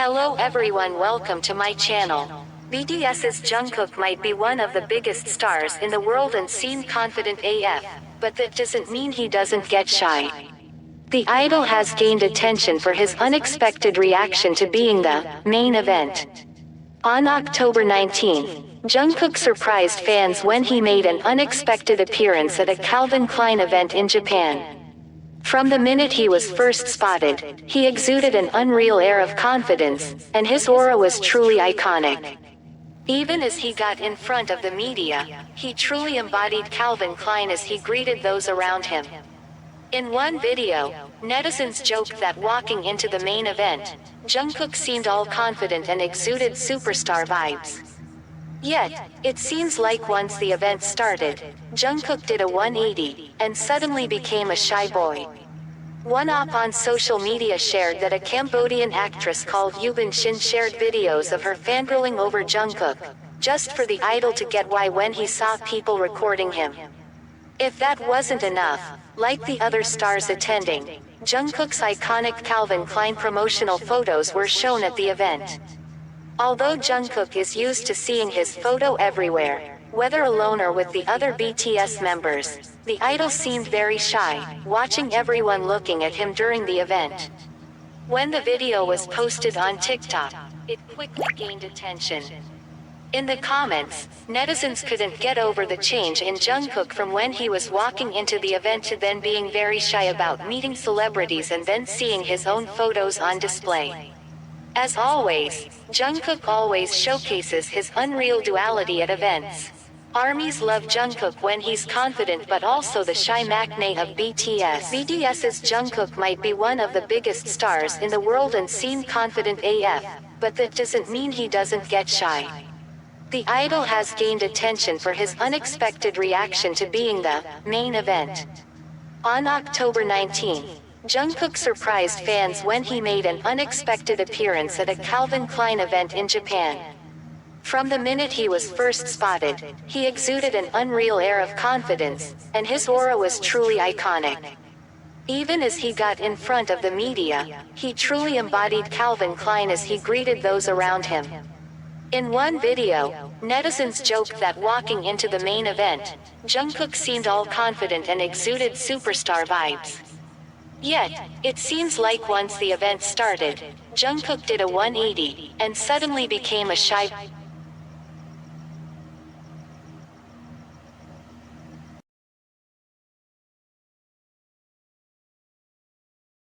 Hello everyone, welcome to my channel. BTS's Jungkook might be one of the biggest stars in the world and seem confident AF, but that doesn't mean he doesn't get shy. The idol has gained attention for his unexpected reaction to being the main event. On October 19th, Jungkook surprised fans when he made an unexpected appearance at a Calvin Klein event in Japan. From the minute he was first spotted, he exuded an unreal air of confidence, and his aura was truly iconic. Even as he got in front of the media, he truly embodied Calvin Klein as he greeted those around him. In one video, netizens joked that walking into the main event, Jungkook seemed all confident and exuded superstar vibes. Yet, it seems like once the event started, Jungkook did a 180, and suddenly became a shy boy. One op on social media shared that a Cambodian actress called Yubin Shin shared videos of her fangirling over Jungkook, just for the idol to get why when he saw people recording him. If that wasn't enough, like the other stars attending, Jungkook's iconic Calvin Klein promotional photos were shown at the event. Although Jungkook is used to seeing his photo everywhere, whether alone or with the other BTS members, the idol seemed very shy, watching everyone looking at him during the event. When the video was posted on TikTok, it quickly gained attention. In the comments, netizens couldn't get over the change in Jungkook from when he was walking into the event to then being very shy about meeting celebrities and then seeing his own photos on display. As always, Jungkook always showcases his unreal duality at events. ARMYs love Jungkook when he's confident but also the shy magnate of BTS. BTS's Jungkook might be one of the biggest stars in the world and seem confident AF, but that doesn't mean he doesn't get shy. The idol has gained attention for his unexpected reaction to being the main event. On October 19th, Jungkook surprised fans when he made an unexpected appearance at a Calvin Klein event in Japan. From the minute he was first spotted, he exuded an unreal air of confidence, and his aura was truly iconic. Even as he got in front of the media, he truly embodied Calvin Klein as he greeted those around him. In one video, netizens joked that walking into the main event, Jungkook seemed all confident and exuded superstar vibes. Yet, it seems like once the event started, Jungkook did a 180, and suddenly became a shy